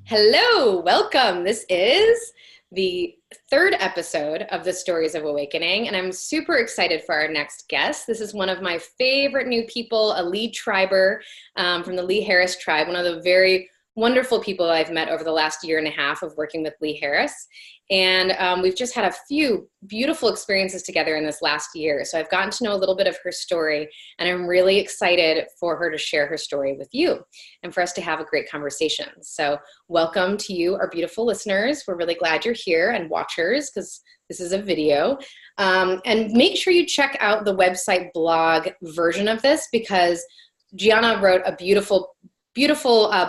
Hello, welcome. This is the third episode of the Stories of Awakening, and I'm super excited for our next guest. This is one of my favorite new people, a Lee triber from the Lee Harris tribe, one of the very wonderful people I've met over the last year and a half of working with Lee Harris. And we've just had a few beautiful experiences together in this last year. So I've gotten to know a little bit of her story, and I'm really excited for her to share her story with you and for us to have a great conversation. So welcome to you, our beautiful listeners. We're really glad you're here, and watchers, because this is a video. And make sure you check out the website blog version of this, because Gianna wrote a beautiful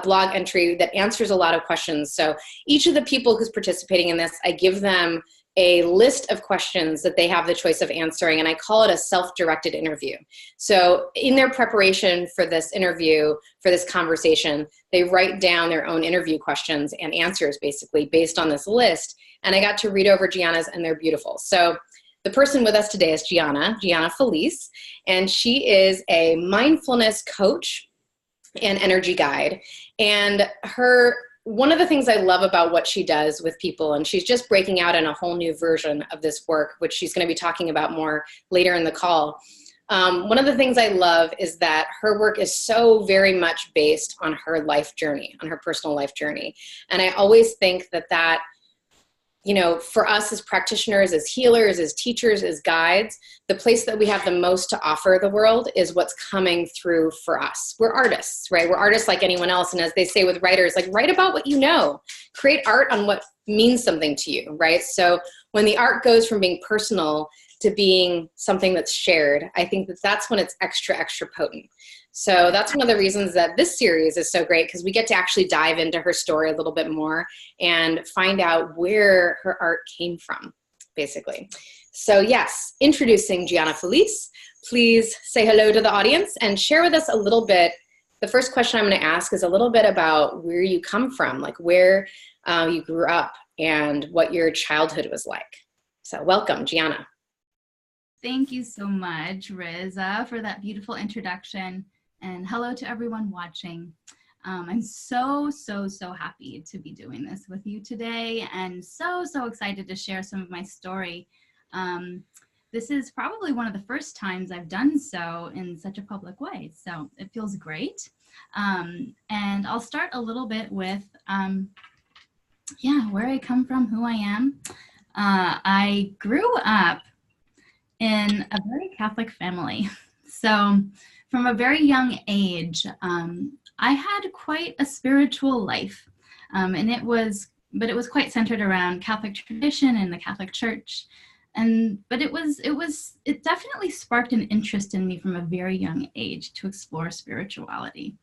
blog entry that answers a lot of questions. So each of the people who's participating in this, I give them a list of questions that they have the choice of answering, and I call it a self-directed interview. So in their preparation for this interview, for this conversation, they write down their own interview questions and answers, basically, based on this list. And I got to read over Gianna's, and they're beautiful. So the person with us today is Gianna Filice, and she is a mindfulness coach and energy guide. And one of the things I love about what she does with people, and she's just breaking out in a whole new version of this work, which she's going to be talking about more later in the call. One of the things I love is that her work is so very much based on her life journey, on her personal life journey. And I always think that for us as practitioners, as healers, as teachers, as guides, the place that we have the most to offer the world is what's coming through for us. We're artists, right? We're artists like anyone else. And as they say with writers, like, write about what you know. Create art on what means something to you, right? So when the art goes from being personal to being something that's shared, I think that's when it's extra, extra potent. So that's one of the reasons that this series is so great, because we get to actually dive into her story a little bit more and find out where her art came from, basically. So yes, introducing Gianna Filice. Please say hello to the audience and share with us a little bit. The first question I'm going to ask is a little bit about where you come from, like where you grew up and what your childhood was like. So welcome, Gianna. Thank you so much, Riza, for that beautiful introduction. And hello to everyone watching. I'm so happy to be doing this with you today, and so excited to share some of my story. This is probably one of the first times I've done so in such a public way, so it feels great. And I'll start a little bit with where I come from, who I am. I grew up in a very Catholic family. So from a very young age, I had quite a spiritual life, and it was quite centered around Catholic tradition and the Catholic Church, but it definitely sparked an interest in me from a very young age to explore spirituality.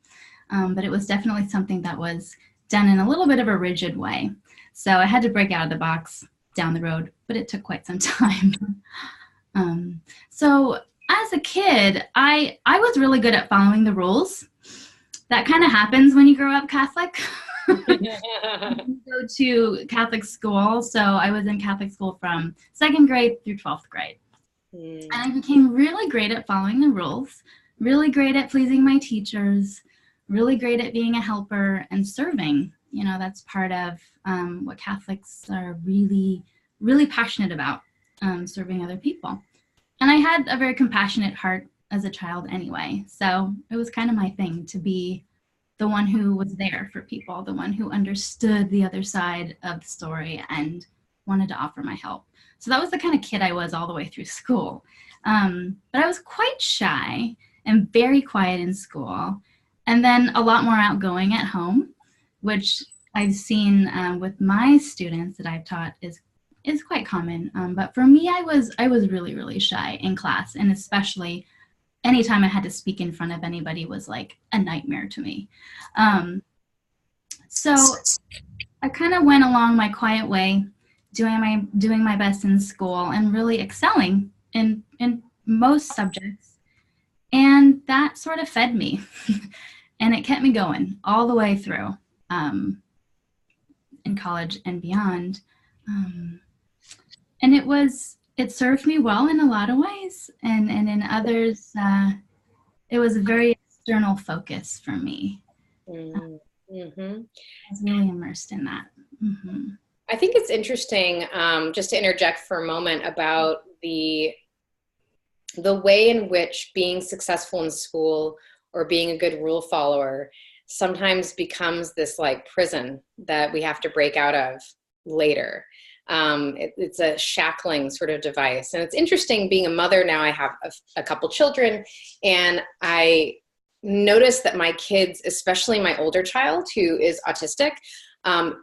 But it was definitely something that was done in a little bit of a rigid way. So I had to break out of the box down the road, but it took quite some time. So as a kid, I was really good at following the rules. That kind of happens when you grow up Catholic. You go to Catholic school, so I was in Catholic school from 2nd grade through 12th grade. And I became really great at following the rules, really great at pleasing my teachers, really great at being a helper and serving. That's part of what Catholics are really, really passionate about, serving other people. And I had a very compassionate heart as a child anyway, so it was kind of my thing to be the one who was there for people, the one who understood the other side of the story and wanted to offer my help. So that was the kind of kid I was all the way through school. But I was quite shy and very quiet in school, and then a lot more outgoing at home, which I've seen with my students that I've taught is quite common. But for me, I was really, really shy in class, and especially anytime I had to speak in front of anybody was like a nightmare to me. So I kind of went along my quiet way, doing my best in school and really excelling in most subjects. And that sort of fed me and it kept me going all the way through in college and beyond. And it served me well in a lot of ways, and in others, it was a very external focus for me. Mm-hmm. I was really immersed in that. Mm-hmm. I think it's interesting, just to interject for a moment, about the way in which being successful in school or being a good rule follower sometimes becomes this like prison that we have to break out of later. It's a shackling sort of device. And it's interesting being a mother now. I have a couple children, and I notice that my kids, especially my older child who is autistic,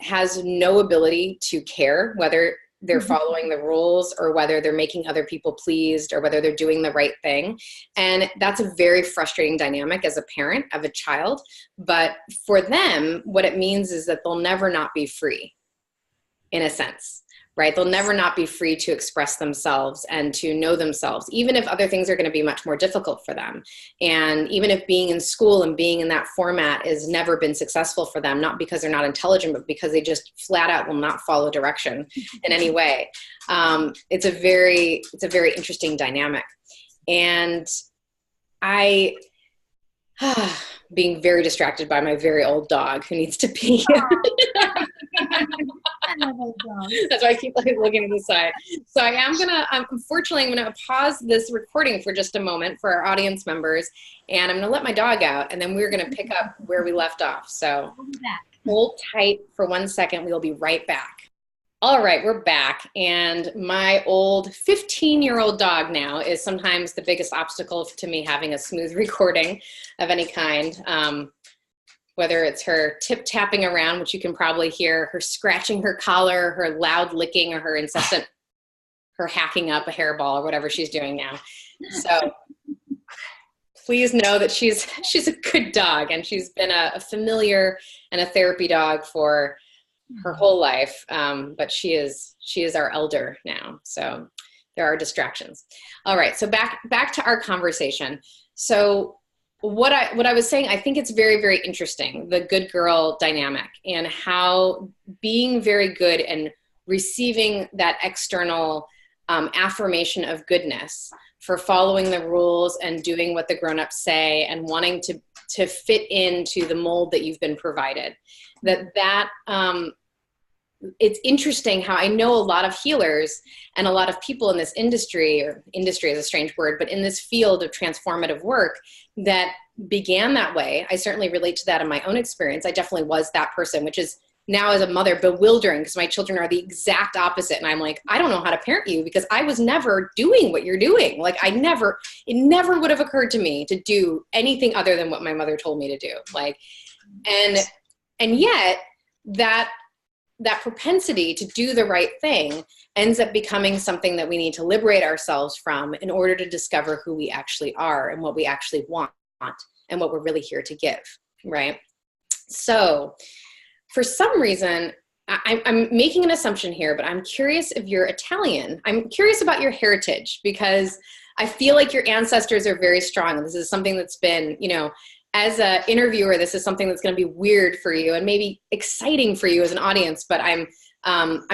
has no ability to care whether they're following the rules or whether they're making other people pleased or whether they're doing the right thing. And that's a very frustrating dynamic as a parent of a child. But for them, what it means is that they'll never not be free, in a sense, right? They'll never not be free to express themselves and to know themselves, even if other things are going to be much more difficult for them. And even if being in school and being in that format has never been successful for them, not because they're not intelligent, but because they just flat out will not follow direction in any way. It's a very interesting dynamic. And I, being very distracted by my very old dog who needs to pee. I love old dogs. That's why I keep looking to the side. So unfortunately, I'm gonna pause this recording for just a moment for our audience members, and I'm gonna let my dog out, and then we're gonna pick up where we left off. So hold tight for 1 second. We'll be right back. All right, we're back, and my old 15-year-old dog now is sometimes the biggest obstacle to me having a smooth recording of any kind. Whether it's her tip-tapping around, which you can probably hear, her scratching her collar, her loud licking, or her incessant, her hacking up a hairball or whatever she's doing now. So please know that she's a good dog, and she's been a familiar and a therapy dog for her whole life. But she is our elder now. So there are distractions. All right. So back to our conversation. So what I was saying, I think it's very, very interesting, the good girl dynamic, and how being very good and receiving that external affirmation of goodness for following the rules and doing what the grown-ups say and wanting to fit into the mold that you've been provided, it's interesting how I know a lot of healers and a lot of people in this industry, or industry is a strange word, but in this field of transformative work that began that way. I certainly relate to that in my own experience. I definitely was that person, which is now as a mother bewildering because my children are the exact opposite. And I'm like, I don't know how to parent you because I was never doing what you're doing. Like it never would have occurred to me to do anything other than what my mother told me to do. Like, and yet that propensity to do the right thing ends up becoming something that we need to liberate ourselves from in order to discover who we actually are and what we actually want and what we're really here to give, right? So for some reason, I'm making an assumption here, but I'm curious if you're Italian. I'm curious about your heritage because I feel like your ancestors are very strong. This is something that's been, as an interviewer, this is something that's going to be weird for you and maybe exciting for you as an audience, but I'm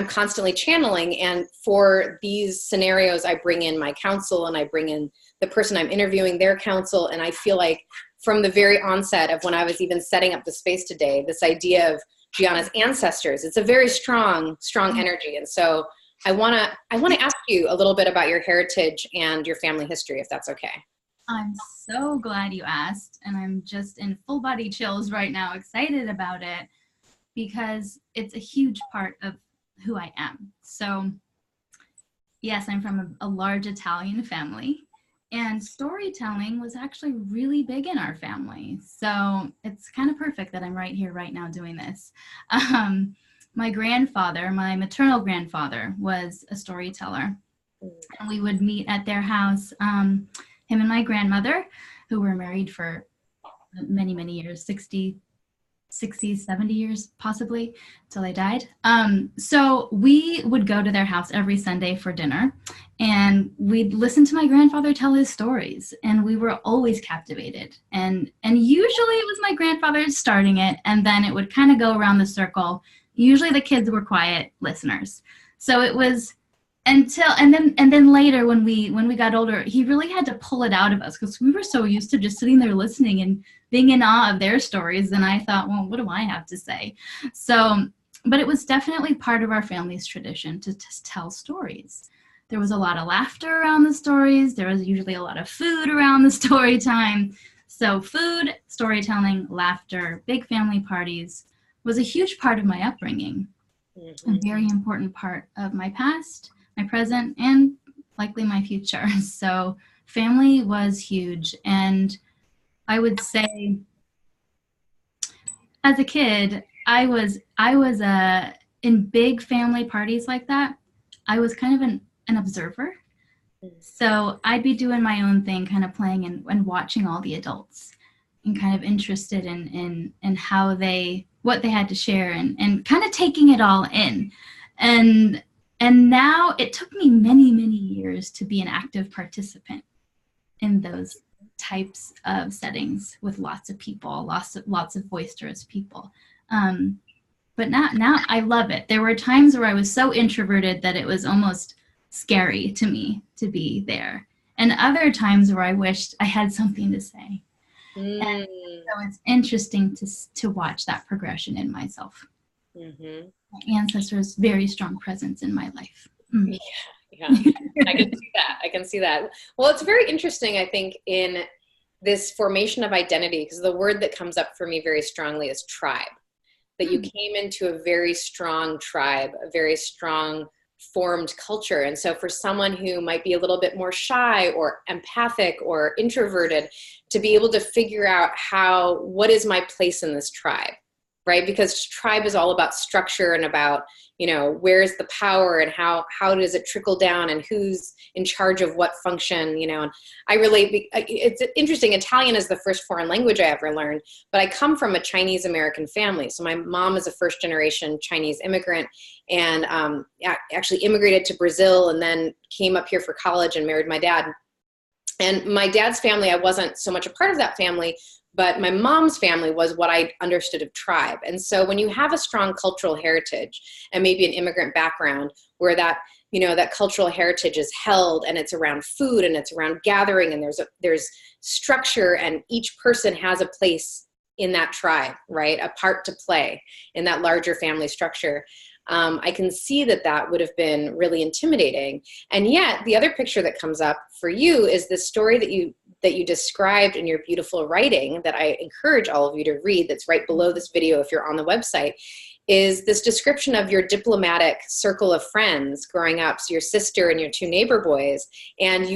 constantly channeling. And for these scenarios, I bring in my counsel and I bring in the person I'm interviewing, their counsel. And I feel like from the very onset of when I was even setting up the space today, this idea of Gianna's ancestors, it's a very strong energy. And so I want to ask you a little bit about your heritage and your family history, if that's okay. I'm so glad you asked, and I'm just in full body chills right now, excited about it, because it's a huge part of who I am. So yes, I'm from a large Italian family, and storytelling was actually really big in our family. So it's kind of perfect that I'm right here right now doing this. My grandfather, my maternal grandfather, was a storyteller, and we would meet at their house. Him and my grandmother, who were married for many, many years, 60, 70 years possibly, till they died. So we would go to their house every Sunday for dinner, and we'd listen to my grandfather tell his stories, and we were always captivated. And usually it was my grandfather starting it, and then it would kind of go around the circle. Usually the kids were quiet listeners. So it was and then later when we got older, he really had to pull it out of us because we were so used to just sitting there listening and being in awe of their stories. And I thought, well, what do I have to say? So, but it was definitely part of our family's tradition to just tell stories. There was a lot of laughter around the stories. There was usually a lot of food around the story time. So food, storytelling, laughter, big family parties was a huge part of my upbringing. A very important part of my past, my present, and likely my future. So family was huge. And I would say as a kid, I was in big family parties like that, I was kind of an observer. So I'd be doing my own thing, kind of playing and watching all the adults, and kind of interested in how what they had to share, and kind of taking it all in. And now it took me many, many years to be an active participant in those types of settings with lots of people, lots of boisterous people. But now I love it. There were times where I was so introverted that it was almost scary to me to be there, and other times where I wished I had something to say. And so it's interesting to watch that progression in myself. My ancestors' very strong presence in my life. Yeah, I can see that. Well, it's very interesting, I think, in this formation of identity, because the word that comes up for me very strongly is tribe. That you came into a very strong tribe, a very strong formed culture. And so for someone who might be a little bit more shy or empathic or introverted, to be able to figure out what is my place in this tribe, right? Because tribe is all about structure and about, where's the power and how does it trickle down and who's in charge of what function, and I relate. It's interesting. Italian is the first foreign language I ever learned, but I come from a Chinese American family. So my mom is a first generation Chinese immigrant, and actually immigrated to Brazil and then came up here for college and married my dad. And my dad's family, I wasn't so much a part of that family, but my mom's family was what I understood of tribe. And so when you have a strong cultural heritage and maybe an immigrant background where that cultural heritage is held, and it's around food and it's around gathering, and there's structure, and each person has a place in that tribe, right? A part to play in that larger family structure. I can see that would have been really intimidating. And yet the other picture that comes up for you is this story that you described in your beautiful writing that I encourage all of you to read, that's right below this video if you're on the website, is this description of your diplomatic circle of friends growing up, so your sister and your two neighbor boys. And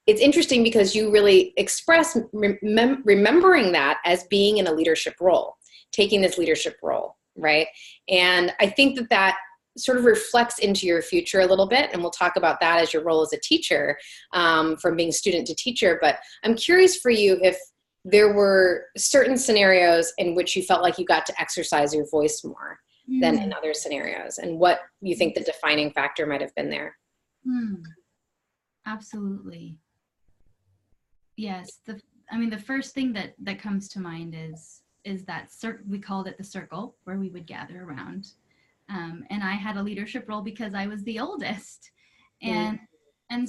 it's interesting because you really express remembering that as being in a leadership role, taking this leadership role, right? And I think that sort of reflects into your future a little bit, and we'll talk about that as your role as a teacher, from being student to teacher. But I'm curious for you if there were certain scenarios in which you felt like you got to exercise your voice more than in other scenarios, and what you think the defining factor might have been there. Absolutely. Yes. The first thing that comes to mind is that we called it the circle, where we would gather around. And I had a leadership role because I was the oldest. And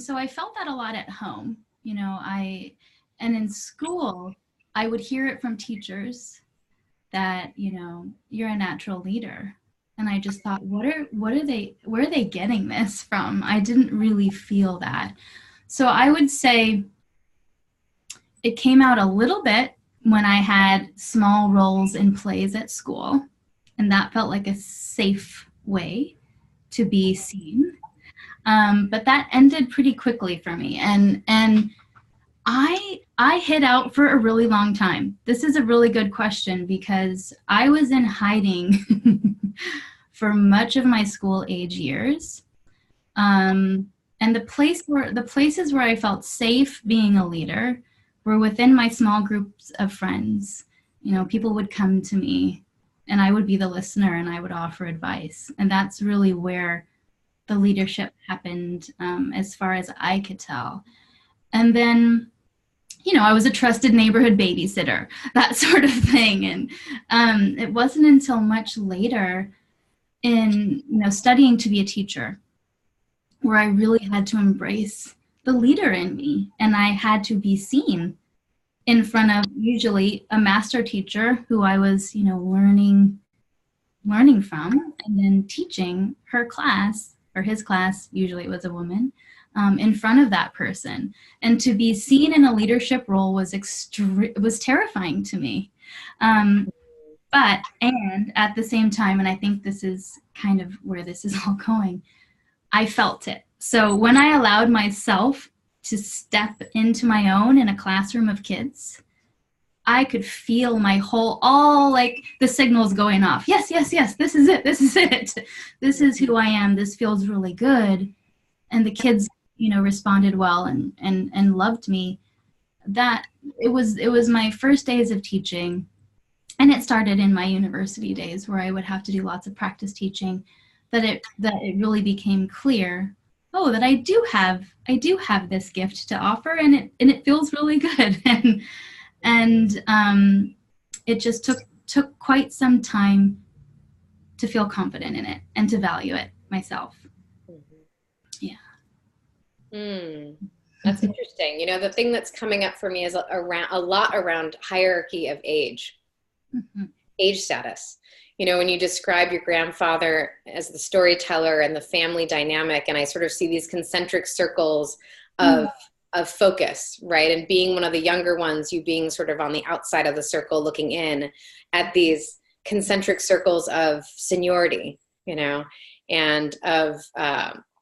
so I felt that a lot at home. And in school, I would hear it from teachers that, you're a natural leader. And I just thought, where are they getting this from? I didn't really feel that. So I would say it came out a little bit when I had small roles in plays at school, and that felt like a safe way to be seen. But that ended pretty quickly for me, and I hid out for a really long time. This is a really good question, because I was in hiding for much of my school age years. And the places where I felt safe being a leader were within my small groups of friends. People would come to me and I would be the listener and I would offer advice. And that's really where the leadership happened, as far as I could tell. And then, I was a trusted neighborhood babysitter, that sort of thing. And it wasn't until much later in, studying to be a teacher where I really had to embrace the leader in me, and I had to be seen in front of usually a master teacher who I was, learning from, and then teaching her class or his class, usually it was a woman, in front of that person. And to be seen in a leadership role was terrifying to me. And at the same time, and I think this is kind of where this is all going, I felt it. So when I allowed myself to step into my own in a classroom of kids, I could feel all like the signals going off. Yes, yes, yes, this is it. This is it. This is who I am. This feels really good. And the kids, responded well and loved me. That it was my first days of teaching. And it started in my university days where I would have to do lots of practice teaching, that it really became clear, that I do have this gift to offer, and it feels really good. and it just took quite some time to feel confident in it and to value it myself. Yeah. That's interesting. The thing that's coming up for me is a lot around hierarchy of age. Age status. When you describe your grandfather as the storyteller and the family dynamic, and I sort of see these concentric circles of focus, right? And being one of the younger ones, you being sort of on the outside of the circle looking in at these concentric circles of seniority, and of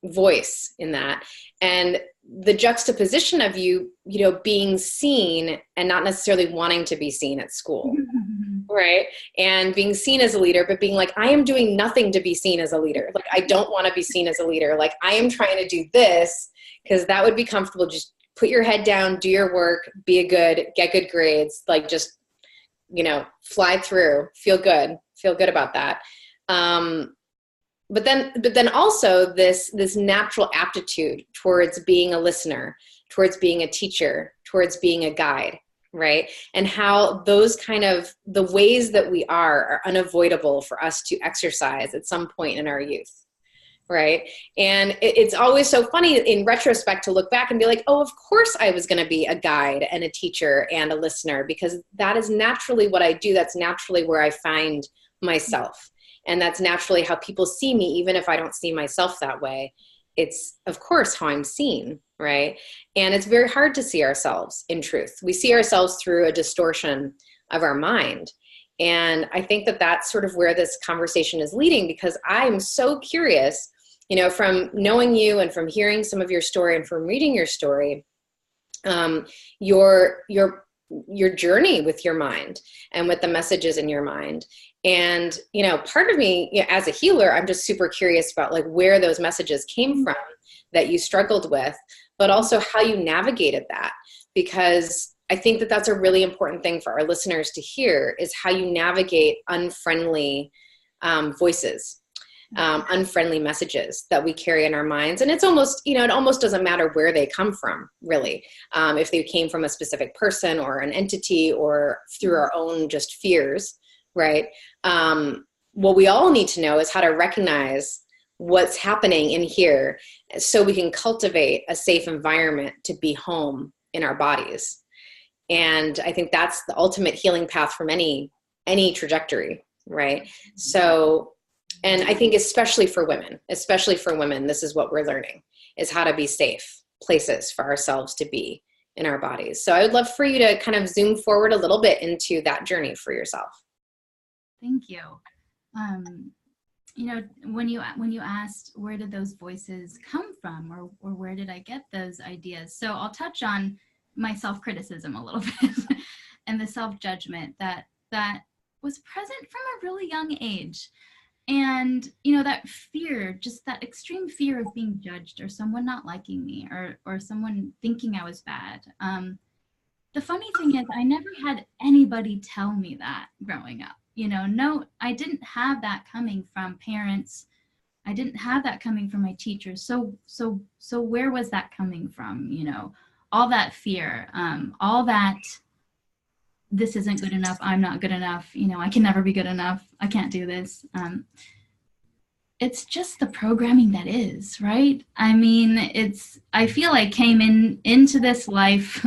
voice in that. And the juxtaposition of you being seen and not necessarily wanting to be seen at school. Right. And being seen as a leader, but being like, I am doing nothing to be seen as a leader. Like, I don't want to be seen as a leader. Like, I am trying to do this because that would be comfortable. Just put your head down, do your work, get good grades, like just, fly through, feel good about that. But then also this natural aptitude towards being a listener, towards being a teacher, towards being a guide. Right. And how those kind of the ways that we are unavoidable for us to exercise at some point in our youth. Right. And it's always so funny in retrospect to look back and be like, oh, of course I was going to be a guide and a teacher and a listener, because that is naturally what I do. That's naturally where I find myself. And that's naturally how people see me, even if I don't see myself that way. It's, of course, how I'm seen, right? And it's very hard to see ourselves in truth. We see ourselves through a distortion of our mind. And I think that that's sort of where this conversation is leading, because I'm so curious, from knowing you and from hearing some of your story and from reading your story, your journey with your mind and with the messages in your mind. And, part of me, as a healer, I'm just super curious about like where those messages came from that you struggled with, but also how you navigated that, because I think that that's a really important thing for our listeners to hear, is how you navigate unfriendly voices, unfriendly messages that we carry in our minds. And it's almost, it almost doesn't matter where they come from, really. If they came from a specific person or an entity or through our own just fears. Right. What we all need to know is how to recognize what's happening in here so we can cultivate a safe environment to be home in our bodies. And I think that's the ultimate healing path from any trajectory. Right. So, and I think especially for women, this is what we're learning, is how to be safe places for ourselves to be in our bodies. So I would love for you to kind of zoom forward a little bit into that journey for yourself. Thank you. When you asked where did those voices come from, or where did I get those ideas? So I'll touch on my self-criticism a little bit and the self-judgment that was present from a really young age. And, that fear, just that extreme fear of being judged or someone not liking me or someone thinking I was bad. The funny thing is I never had anybody tell me that growing up. No, I didn't have that coming from parents. I didn't have that coming from my teachers. So where was that coming from? All that fear, all that this isn't good enough. I'm not good enough. I can never be good enough. I can't do this. It's just the programming that is, right? I mean, I feel I came into this life,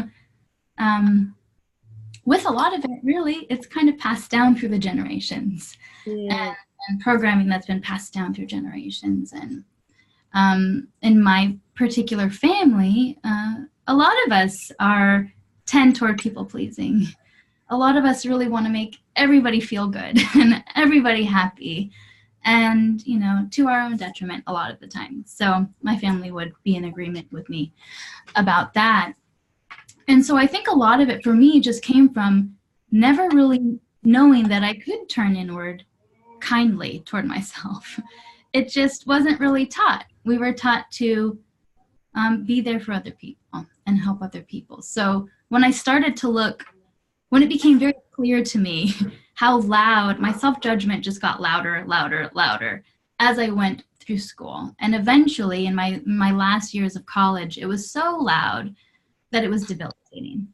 with a lot of it, really, it's kind of passed down through the generations, and programming that's been passed down through generations. And in my particular family, a lot of us tend toward people pleasing. A lot of us really want to make everybody feel good and everybody happy, and, you know, to our own detriment a lot of the time. So my family would be in agreement with me about that. And so I think a lot of it for me just came from never really knowing that I could turn inward kindly toward myself. It just wasn't really taught. We were taught to be there for other people and help other people. So when I started to look, when it became very clear to me how loud my self-judgment just got louder, louder, louder as I went through school. And eventually in my last years of college, it was so loud that it was debilitating.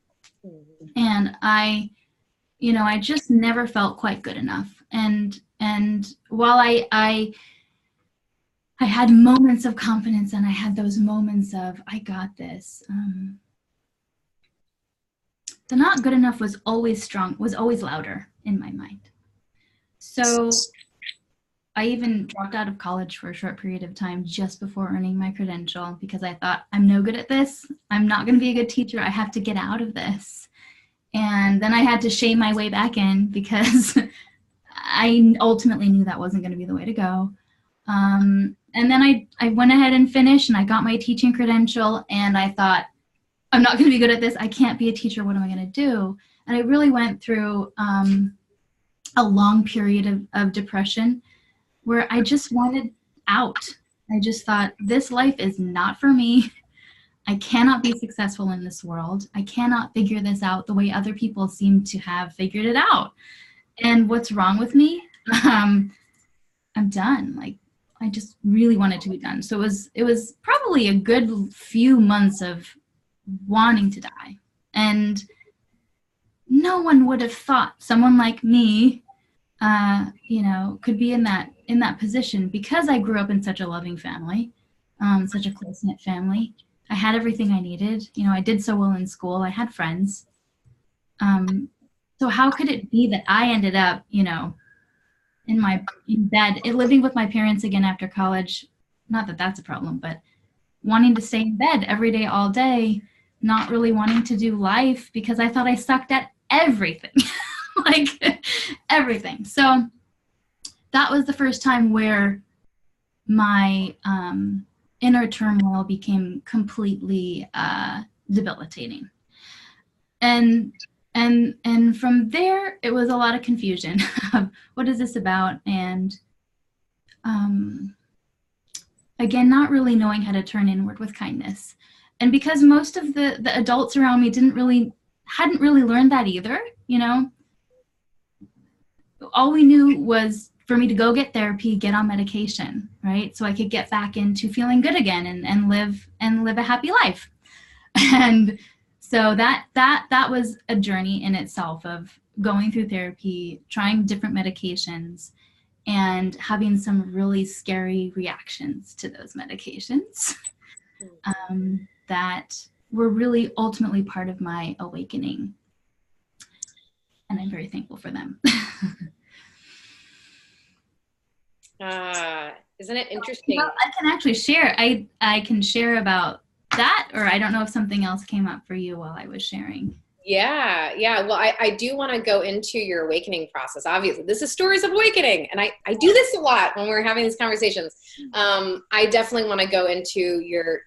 And I just never felt quite good enough. And while I had moments of confidence, and I had those moments of, I got this, the not good enough was always strong, was always louder in my mind. So I even dropped out of college for a short period of time just before earning my credential, because I thought, I'm no good at this. I'm not going to be a good teacher. I have to get out of this. And then I had to shame my way back in, because I ultimately knew that wasn't going to be the way to go. And then I went ahead and finished, and I got my teaching credential, and I thought, I'm not going to be good at this. I can't be a teacher. What am I going to do? And I really went through a long period of depression where I just wanted out. I just thought, this life is not for me. I cannot be successful in this world. I cannot figure this out the way other people seem to have figured it out. And what's wrong with me? I'm done. Like, I just really wanted to be done. So it was probably a good few months of wanting to die. And no one would have thought someone like me, could be in that position, because I grew up in such a loving family, such a close-knit family. I had everything I needed. You know, I did so well in school. I had friends. So how could it be that I ended up, in bed, living with my parents again after college? Not that that's a problem, but wanting to stay in bed every day, all day, not really wanting to do life because I thought I sucked at everything, like everything. So that was the first time where my inner turmoil became completely debilitating. And from there, it was a lot of confusion of what is this about? And again, not really knowing how to turn inward with kindness. And because most of the adults around me hadn't really learned that either, all we knew was for me to go get therapy, get on medication, right? So I could get back into feeling good again and live a happy life. And so that was a journey in itself of going through therapy, trying different medications, and having some really scary reactions to those medications that were really ultimately part of my awakening. And I'm very thankful for them. Isn't it interesting? Well, I can actually share. I can share about that, or I don't know if something else came up for you while I was sharing. Yeah. Well, I do want to go into your awakening process. Obviously, this is Stories of Awakening, and I do this a lot when we're having these conversations. I definitely want to go into your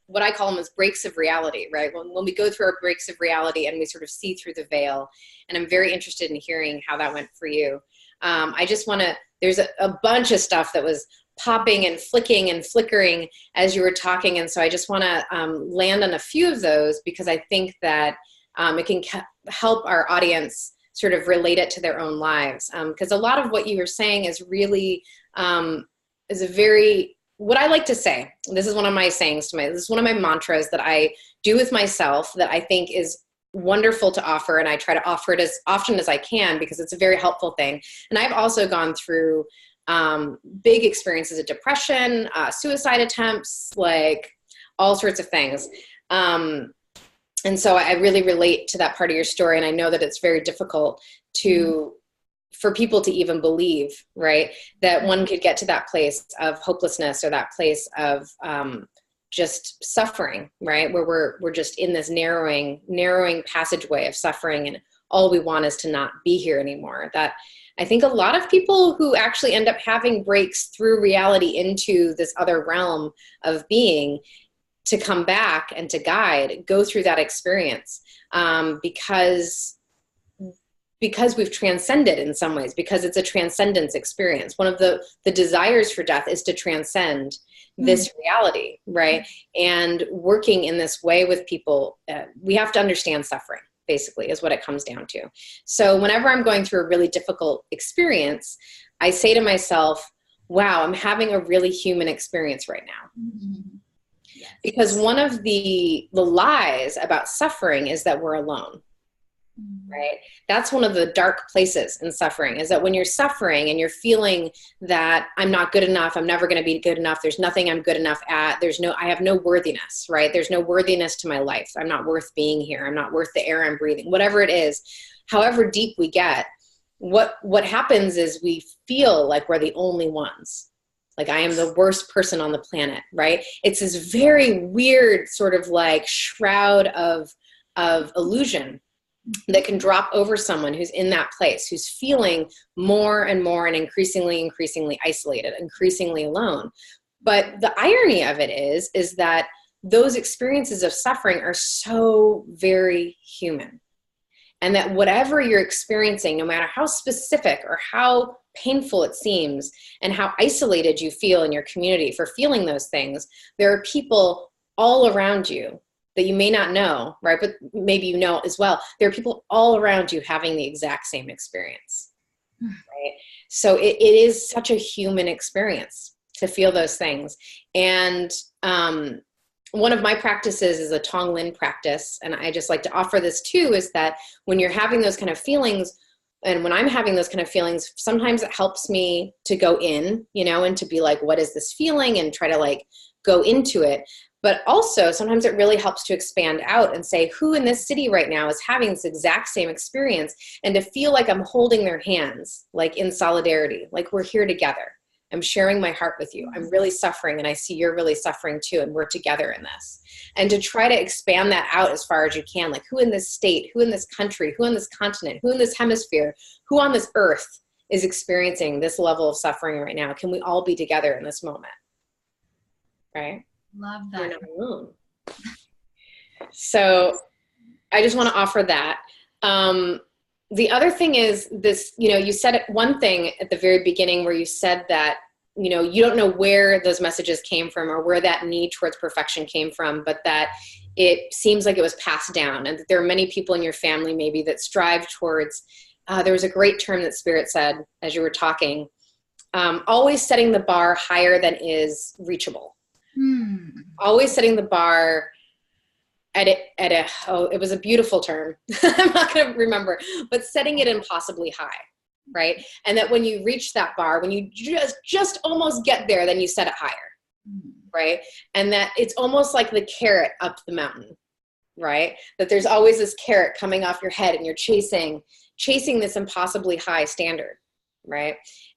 what I call them as breaks of reality, right? When we go through our breaks of reality and we sort of see through the veil, and I'm very interested in hearing how that went for you. I just want to, there's a bunch of stuff that was popping and flicking and flickering as you were talking. And so I just want to land on a few of those, because I think that it can help our audience sort of relate it to their own lives. Because a lot of what you were saying is really, is a very, what I like to say, this is one of my sayings this is one of my mantras that I do with myself that I think is wonderful to offer. And I try to offer it as often as I can, because it's a very helpful thing. And I've also gone through big experiences of depression, suicide attempts, like all sorts of things. And so I really relate to that part of your story. And I know that it's very difficult for people to even believe, right, that one could get to that place of hopelessness or that place of just suffering, right, where we're just in this narrowing passageway of suffering, and all we want is to not be here anymore. That I think a lot of people who actually end up having breaks through reality into this other realm of being, to come back and to guide, go through that experience, because we've transcended in some ways, because it's a transcendence experience. One of the desires for death is to transcend this reality, right? And working in this way with people, we have to understand suffering, basically, is what it comes down to. So whenever I'm going through a really difficult experience, I say to myself, wow, I'm having a really human experience right now. Mm-hmm. Yes. Because one of the lies about suffering is that we're alone, right? That's one of the dark places in suffering, is that when you're suffering and you're feeling that I'm not good enough, I'm never going to be good enough, there's nothing I'm good enough at, I have no worthiness, right? There's no worthiness to my life. I'm not worth being here. I'm not worth the air I'm breathing, whatever it is. However deep we get, what happens is we feel like we're the only ones. Like, I am the worst person on the planet, right? It's this very weird sort of like shroud of illusion that can drop over someone who's in that place, who's feeling more and more and increasingly isolated, increasingly alone. But the irony of it is that those experiences of suffering are so very human. And that whatever you're experiencing, no matter how specific or how painful it seems and how isolated you feel in your community for feeling those things, there are people all around you that you may not know, right? But maybe you know as well. There are people all around you having the exact same experience, right? So it is such a human experience to feel those things. And one of my practices is a Tonglen practice, and I just like to offer this too, is that when you're having those kind of feelings, and when I'm having those kind of feelings, sometimes it helps me to go in, and to be like, what is this feeling? And try to like go into it. But also sometimes it really helps to expand out and say, who in this city right now is having this exact same experience? And to feel like I'm holding their hands, like in solidarity, like we're here together. I'm sharing my heart with you. I'm really suffering, and I see you're really suffering too, and we're together in this. And to try to expand that out as far as you can, like who in this state, who in this country, who in this continent, who in this hemisphere, who on this earth is experiencing this level of suffering right now? Can we all be together in this moment? Right? Love that. We're not alone. So I just want to offer that. The other thing is this, you said one thing at the very beginning where you said that, you don't know where those messages came from or where that need towards perfection came from, but that it seems like it was passed down, and that there are many people in your family maybe that strive towards, there was a great term that Spirit said as you were talking, always setting the bar higher than is reachable. Always setting the bar it was a beautiful term. I'm not going to remember, but setting it impossibly high, right? And that when you reach that bar, when you just almost get there, then you set it higher, right? And that it's almost like the carrot up the mountain, right? That there's always this carrot coming off your head, and you're chasing this impossibly high standard, right?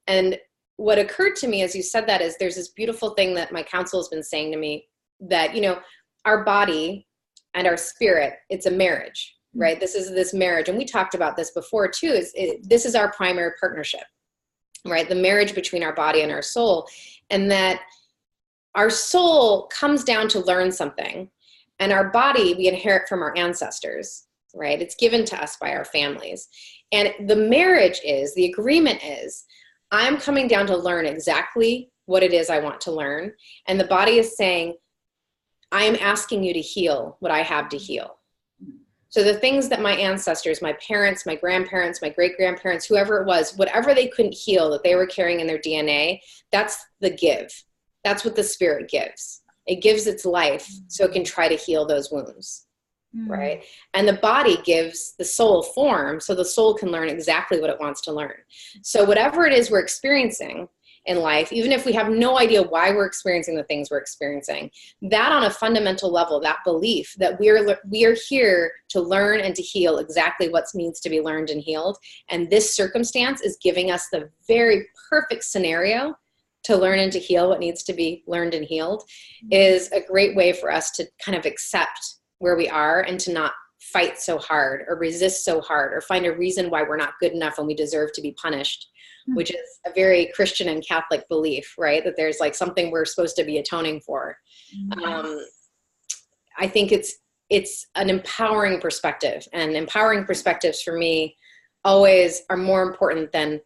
And what occurred to me as you said that is there's this beautiful thing that my counsel has been saying to me, that, our body and our spirit, it's a marriage, right? This is this marriage. And we talked about this before too, this is our primary partnership, right? The marriage between our body and our soul. And that our soul comes down to learn something, and our body we inherit from our ancestors, right? It's given to us by our families. And the marriage the agreement is, I'm coming down to learn exactly what it is I want to learn. And the body is saying, I am asking you to heal what I have to heal. So the things that my ancestors, my parents, my grandparents, my great-grandparents, whoever it was, whatever they couldn't heal that they were carrying in their DNA, that's the give. That's what the spirit gives. It gives its life so it can try to heal those wounds, right? And the body gives the soul form so the soul can learn exactly what it wants to learn. So whatever it is we're experiencing, in life, even if we have no idea why we're experiencing the things we're experiencing, that on a fundamental level, that belief that we are here to learn and to heal exactly what needs to be learned and healed. And this circumstance is giving us the very perfect scenario to learn and to heal what needs to be learned and healed, is a great way for us to kind of accept where we are and to not fight so hard or resist so hard or find a reason why we're not good enough and we deserve to be punished, which is a very Christian and Catholic belief, right? That there's like something we're supposed to be atoning for. I think it's an empowering perspective, and empowering perspectives for me always are more important than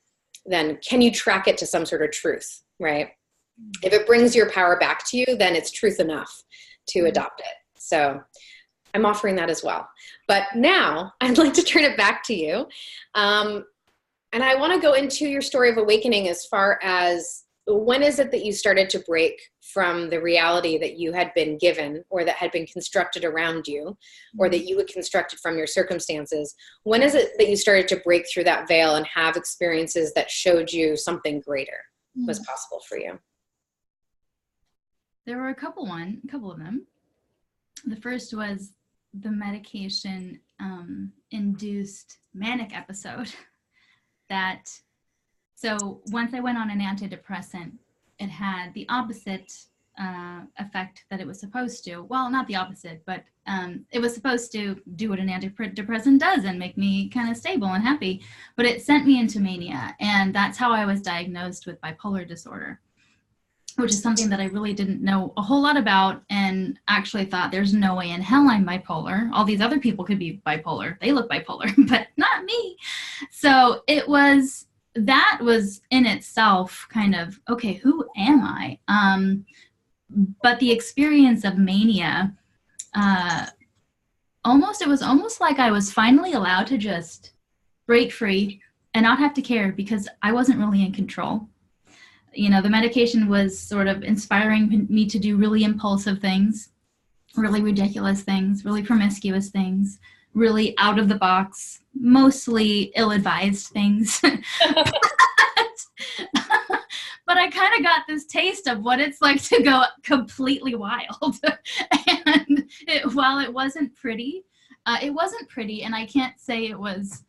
can you track it to some sort of truth, right? If it brings your power back to you, then it's truth enough to adopt it. So I'm offering that as well. But now I'd like to turn it back to you. And I want to go into your story of awakening as far as when is it that you started to break from the reality that you had been given or that had been constructed around you or that you had constructed from your circumstances? When is it that you started to break through that veil and have experiences that showed you something greater was possible for you? There were a couple of them. The first was the medication induced manic episode so once I went on an antidepressant, it had the opposite effect that it was supposed to. Well, not the opposite, but it was supposed to do what an antidepressant does and make me kind of stable and happy, but it sent me into mania, and that's how I was diagnosed with bipolar disorder, which is something that I really didn't know a whole lot about, and actually thought there's no way in hell I'm bipolar. All these other people could be bipolar. They look bipolar, but not me. So that was in itself kind of, okay, who am I? But the experience of mania, it was almost like I was finally allowed to just break free and not have to care, because I wasn't really in control. You know, the medication was sort of inspiring me to do really impulsive things, really ridiculous things, really promiscuous things, really out of the box, mostly ill-advised things. But I kind of got this taste of what it's like to go completely wild. And while it wasn't pretty, and I can't say it was,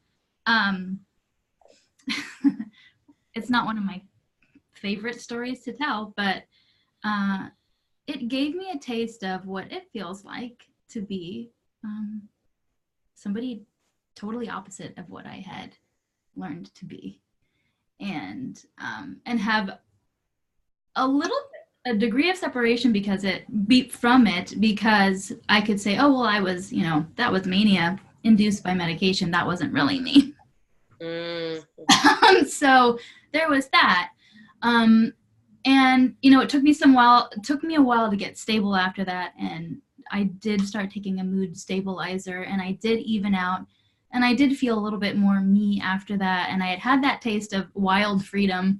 it's not one of my favorite stories to tell, but it gave me a taste of what it feels like to be somebody totally opposite of what I had learned to be, and have a degree of separation because I could say, oh, well, I was, that was mania induced by medication. That wasn't really me. So there was that. And it took me a while to get stable after that. And I did start taking a mood stabilizer, and I did even out, and I did feel a little bit more me after that. And I had that taste of wild freedom,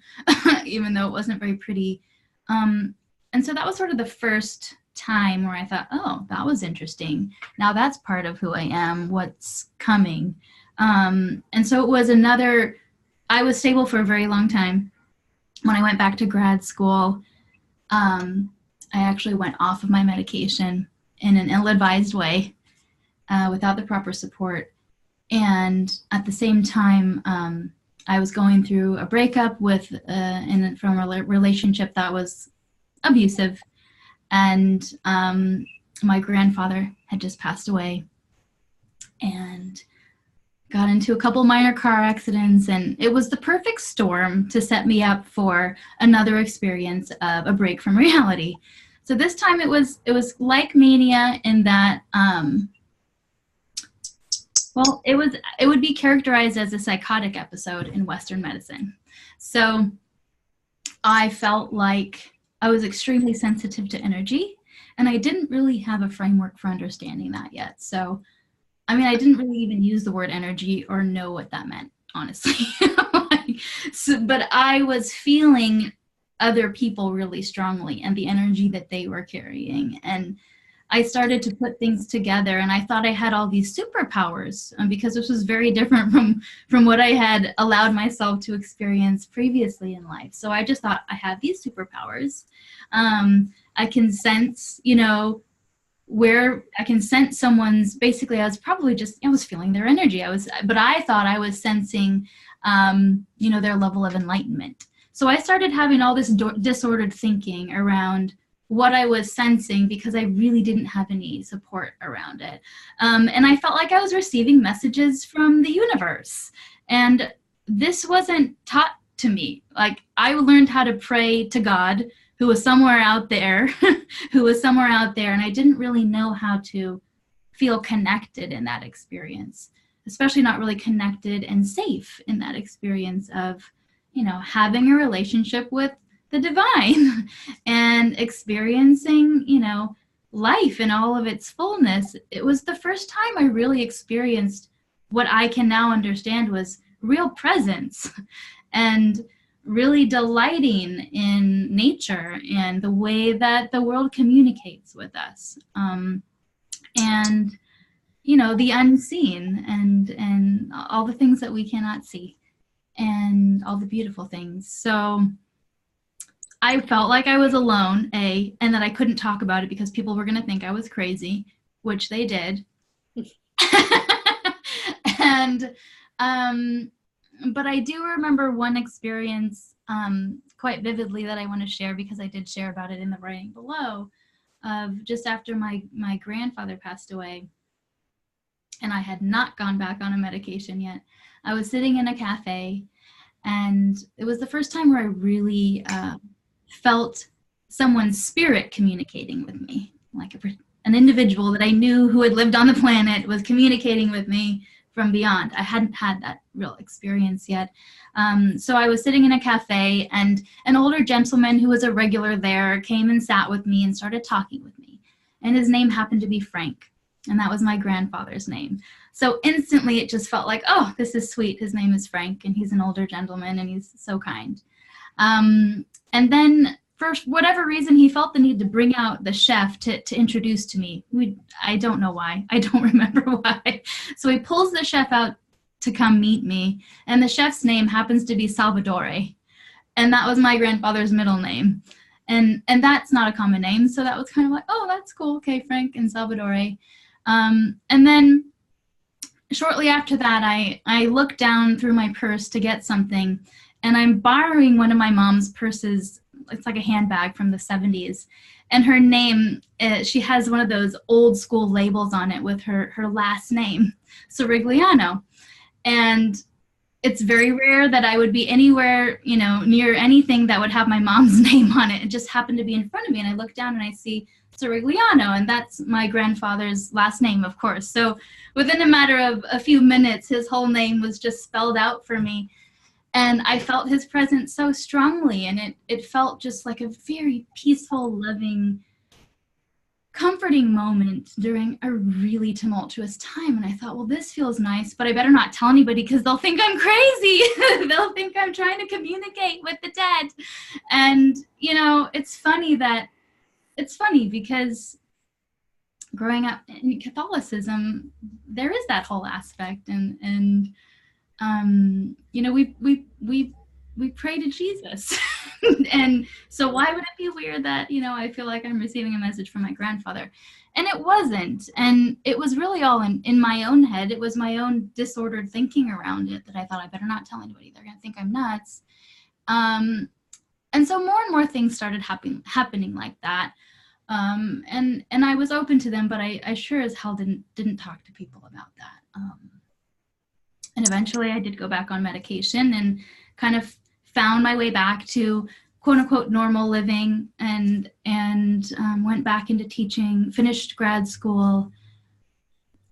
even though it wasn't very pretty. And so that was sort of the first time where I thought, oh, that was interesting. Now that's part of who I am, what's coming. And so it was I was stable for a very long time. When I went back to grad school, I actually went off of my medication in an ill-advised way, without the proper support. And at the same time, I was going through a breakup from a relationship that was abusive. And my grandfather had just passed away, and got into a couple minor car accidents, and it was the perfect storm to set me up for another experience of a break from reality. So this time it was like mania in that, it would be characterized as a psychotic episode in Western medicine. So I felt like I was extremely sensitive to energy, and I didn't really have a framework for understanding that yet. So I didn't really even use the word energy or know what that meant, honestly. But I was feeling other people really strongly and the energy that they were carrying. And I started to put things together, and I thought I had all these superpowers, because this was very different from what I had allowed myself to experience previously in life. So I just thought I have these superpowers. I can sense, where I can sense someone's, basically I was feeling their energy. But I thought I was sensing, their level of enlightenment. So I started having all this disordered thinking around what I was sensing, because I really didn't have any support around it. And I felt like I was receiving messages from the universe. And this wasn't taught to me. Like, I learned how to pray to God, who was somewhere out there, and I didn't really know how to feel connected in that experience, especially not really connected and safe in that experience of, having a relationship with the divine and experiencing, life in all of its fullness. It was the first time I really experienced what I can now understand was real presence, and really delighting in nature and the way that the world communicates with us. And the unseen, and all the things that we cannot see, and all the beautiful things. So I felt like I was alone, and that I couldn't talk about it because people were going to think I was crazy, which they did. And but I do remember one experience quite vividly that I want to share, because I did share about it in the writing below, of just after my grandfather passed away, and I had not gone back on a medication yet. I was sitting in a cafe, and it was the first time where I really felt someone's spirit communicating with me, like an individual that I knew who had lived on the planet was communicating with me from beyond. I hadn't had that real experience yet. So I was sitting in a cafe, and an older gentleman who was a regular there came and sat with me and started talking with me. And his name happened to be Frank, and that was my grandfather's name. So instantly it just felt like, oh, this is sweet. His name is Frank, and he's an older gentleman, and he's so kind. And then for whatever reason, he felt the need to bring out the chef to introduce to me. I don't know why. I don't remember why. So he pulls the chef out to come meet me, and the chef's name happens to be Salvatore, and that was my grandfather's middle name. And that's not a common name, so that was kind of like, oh, that's cool. Okay, Frank and Salvatore. And then shortly after that, I looked down through my purse to get something, and I'm borrowing one of my mom's purses. It's like a handbag from the 70s. And her name, she has one of those old school labels on it with her last name, Sorigliano. And it's very rare that I would be anywhere, near anything that would have my mom's name on it. It just happened to be in front of me. And I look down and I see Sorigliano, and that's my grandfather's last name, of course. So within a matter of a few minutes, his whole name was just spelled out for me. And I felt his presence so strongly, and it felt just like a very peaceful, loving, comforting moment during a really tumultuous time. And I thought, well, this feels nice, but I better not tell anybody because they'll think I'm crazy. They'll think I'm trying to communicate with the dead. And, it's funny because growing up in Catholicism, there is that whole aspect, and we pray to Jesus. And so why would it be weird that, I feel like I'm receiving a message from my grandfather? And it wasn't. And it was really all in my own head. It was my own disordered thinking around it that I thought I better not tell anybody. They're going to think I'm nuts. And so more and more things started happening like that. And I was open to them, but I sure as hell didn't talk to people about that. And eventually I did go back on medication and kind of found my way back to quote unquote normal living, and went back into teaching, finished grad school,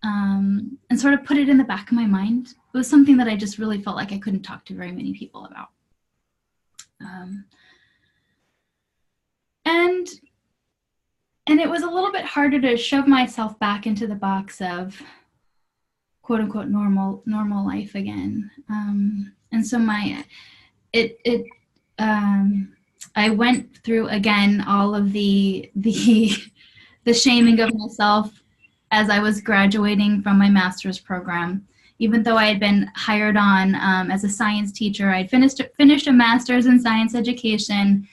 and sort of put it in the back of my mind. It was something that I just really felt like I couldn't talk to very many people about. And it was a little bit harder to shove myself back into the box of quote unquote normal life again. And so I went through again all of the the shaming of myself as I was graduating from my master's program. Even though I had been hired on as a science teacher, I'd finished a master's in science education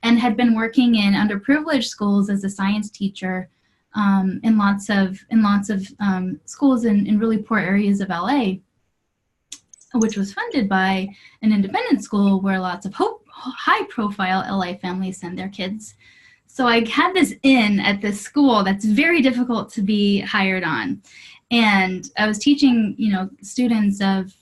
and had been working in underprivileged schools as a science teacher in lots of schools in really poor areas of LA, which was funded by an independent school where lots of high-profile LA families send their kids. So I had this in at this school that's very difficult to be hired on. And I was teaching, students of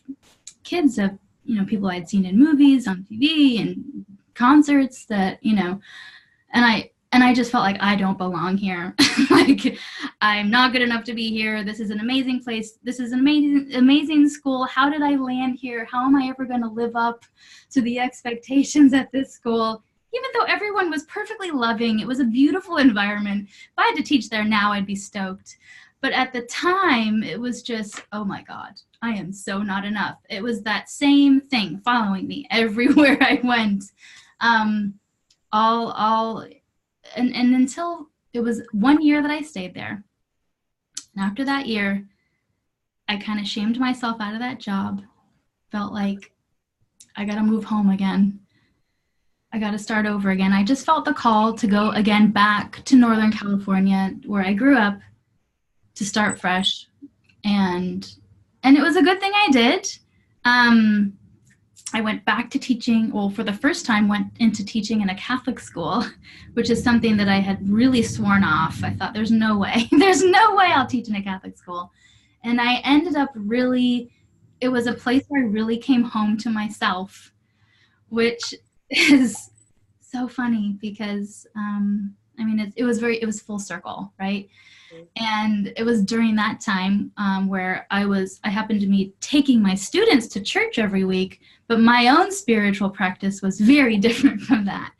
kids of, people I'd seen in movies, on TV, and concerts that, and I just felt like I don't belong here. Like, I'm not good enough to be here. This is an amazing place. This is an amazing school. How did I land here? How am I ever going to live up to the expectations at this school? Even though everyone was perfectly loving, it was a beautiful environment. If I had to teach there now, I'd be stoked. But at the time, it was just, oh my God, I am so not enough. It was that same thing following me everywhere I went. And until it was 1 year that I stayed there. And after that year, I kind of shamed myself out of that job. Felt like I got to move home again. I got to start over again. I just felt the call to go again back to Northern California, where I grew up, to start fresh. And it was a good thing I did. I went back to teaching, for the first time, went into teaching in a Catholic school, which is something that I had really sworn off. I thought, there's no way I'll teach in a Catholic school. And I ended up it was a place where I really came home to myself, which is so funny because, it was full circle, right? And it was during that time where I happened to be taking my students to church every week, but my own spiritual practice was very different from that.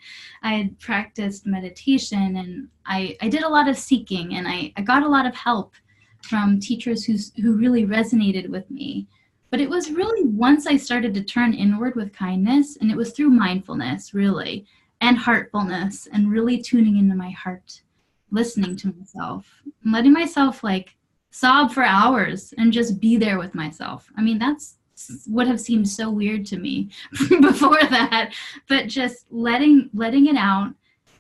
I had practiced meditation, and I did a lot of seeking, and I got a lot of help from teachers who really resonated with me. But it was really once I started to turn inward with kindness, and it was through mindfulness, really, and heartfulness, and really tuning into my heart, listening to myself, and letting myself sob for hours and just be there with myself. That's would have seemed so weird to me before that, but just letting it out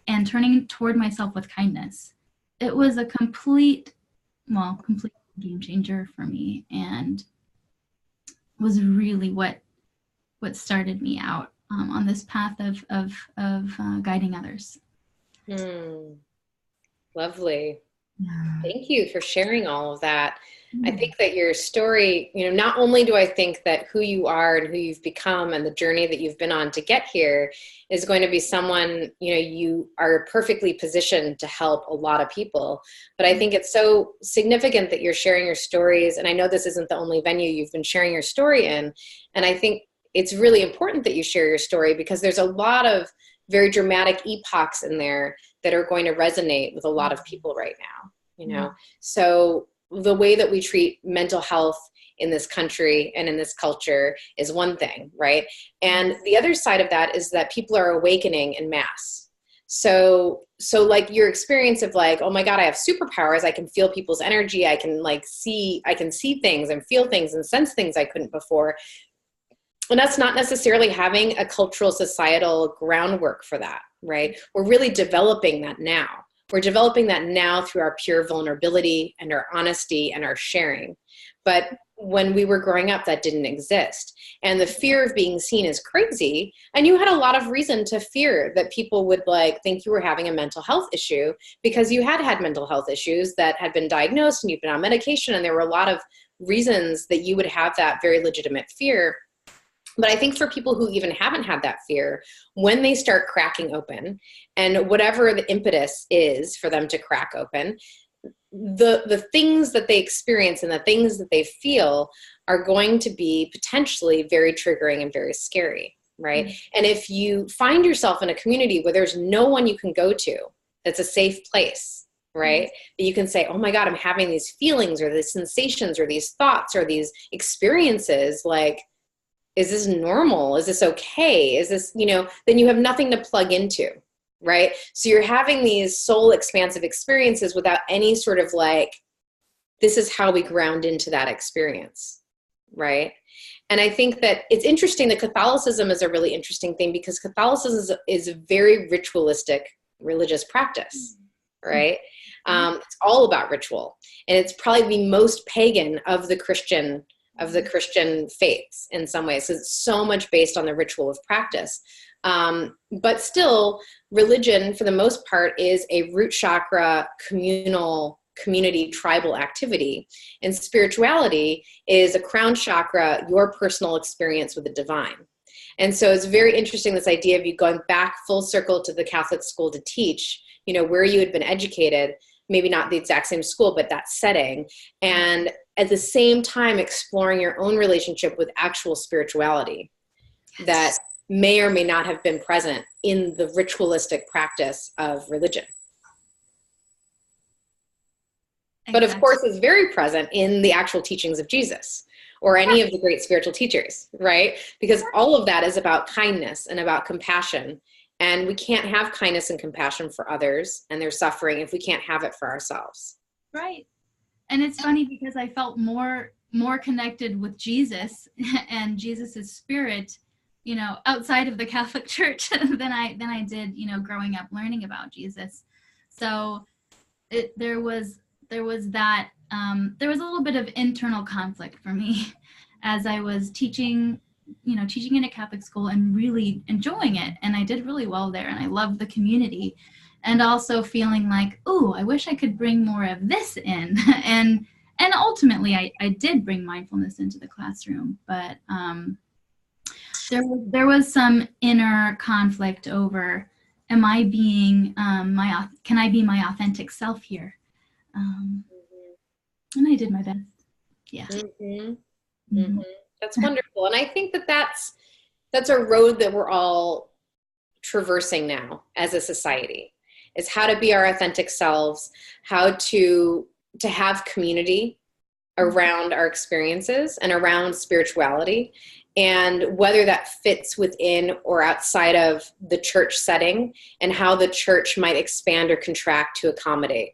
and turning toward myself with kindness. It was a complete game changer for me, and was really what started me out on this path of guiding others. Lovely. Yeah. Thank you for sharing all of that. I think that your story, not only do I think that who you are and who you've become and the journey that you've been on to get here is going to be someone, you are perfectly positioned to help a lot of people. But I think it's so significant that you're sharing your stories. And I know this isn't the only venue you've been sharing your story in. And I think it's really important that you share your story because there's a lot of very dramatic epochs in there that are going to resonate with a lot of people right now, So the way that we treat mental health in this country and in this culture is one thing, right? And the other side of that is that people are awakening in mass. So like your experience of oh my God, I have superpowers. I can feel people's energy. I can see things and feel things and sense things I couldn't before. And that's not necessarily having a cultural societal groundwork for that, right? We're really developing that now. We're developing that now through our pure vulnerability and our honesty and our sharing. But when we were growing up, that didn't exist. And the fear of being seen is crazy. And you had a lot of reason to fear that people would think you were having a mental health issue because you had mental health issues that had been diagnosed and you've been on medication. And there were a lot of reasons that you would have that very legitimate fear. But I think for people who even haven't had that fear, when they start cracking open, and whatever the impetus is for them to crack open, the things that they experience and the things that they feel are going to be potentially very triggering and very scary, right? Mm-hmm. And if you find yourself in a community where there's no one you can go to that's a safe place, right? That you can say, oh my God, I'm having these feelings or these sensations or these thoughts or these experiences, is this normal? Is this okay? Is this, then you have nothing to plug into, right? So you're having these soul expansive experiences without any sort of like, this is how we ground into that experience, right? And I think that it's interesting that Catholicism is a really interesting thing, because Catholicism is a very ritualistic religious practice, right? It's all about ritual, and it's probably the most pagan of the Christian faiths in some ways. So it's so much based on the ritual of practice. But still, religion, for the most part, is a root chakra, community, tribal activity. And spirituality is a crown chakra, your personal experience with the divine. And so it's very interesting, this idea of you going back full circle to the Catholic school to teach, where you had been educated, maybe not the exact same school, but that setting. And at the same time, exploring your own relationship with actual spirituality that may or may not have been present in the ritualistic practice of religion. Exactly. But of course, is very present in the actual teachings of Jesus or any of the great spiritual teachers, right? Because all of that is about kindness and about compassion. And we can't have kindness and compassion for others and their suffering if we can't have it for ourselves. Right. And it's funny because I felt more connected with Jesus and Jesus's spirit, outside of the Catholic Church than I did, growing up learning about Jesus. So there was that there was a little bit of internal conflict for me as I was teaching in a Catholic school and really enjoying it. And I did really well there, and I loved the community, and also feeling like, oh, I wish I could bring more of this in. and ultimately I did bring mindfulness into the classroom, but there was some inner conflict over, am I being can I be my authentic self here? And I did my best. Yeah. Mm-hmm. Mm-hmm. That's wonderful. And I think that that's a road that we're all traversing now as a society, is how to be our authentic selves, how to have community around our experiences and around spirituality, and whether that fits within or outside of the church setting, and how the church might expand or contract to accommodate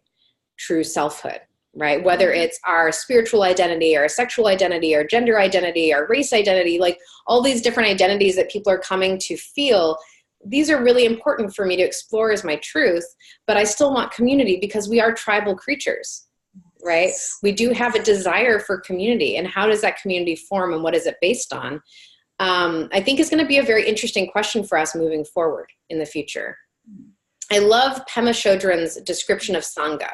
true selfhood. Right? Whether it's our spiritual identity, our sexual identity, our gender identity, our race identity, like all these different identities that people are coming to feel, these are really important for me to explore as my truth, but I still want community because we are tribal creatures, right? We do have a desire for community, and how does that community form and what is it based on? I think is going to be a very interesting question for us moving forward in the future. I love Pema Chodron's description of Sangha.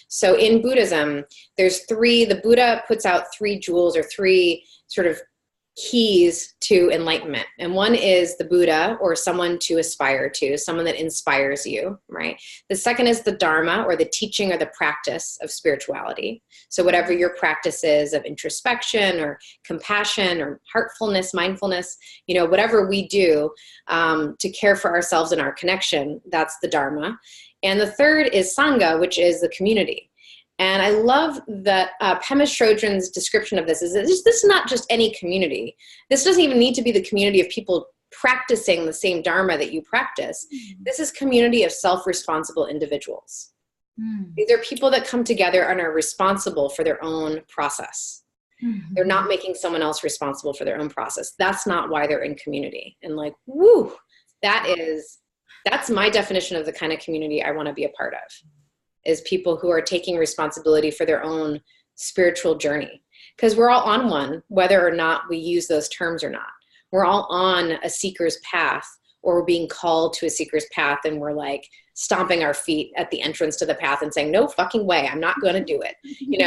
So in Buddhism, the Buddha puts out 3 jewels or 3 sort of keys to enlightenment. And one is the Buddha, or someone to aspire to, someone that inspires you, right? The second is the Dharma, or the teaching or the practice of spirituality. So whatever your practice is of introspection or compassion or heartfulness, mindfulness, whatever we do to care for ourselves and our connection, that's the Dharma. And the third is Sangha, which is the community. And I love that Pema Chodron's description of this is that this is not just any community. This doesn't even need to be the community of people practicing the same Dharma that you practice. Mm-hmm. This is community of self-responsible individuals. Mm-hmm. These are people that come together and are responsible for their own process. Mm-hmm. They're not making someone else responsible for their own process. That's not why they're in community. And like, woo, that's my definition of the kind of community I want to be a part of. Is people who are taking responsibility for their own spiritual journey. Because we're all on one, whether or not we use those terms or not. We're all on a seeker's path, or we're being called to a seeker's path, and we're like stomping our feet at the entrance to the path and saying, no fucking way, I'm not going to do it.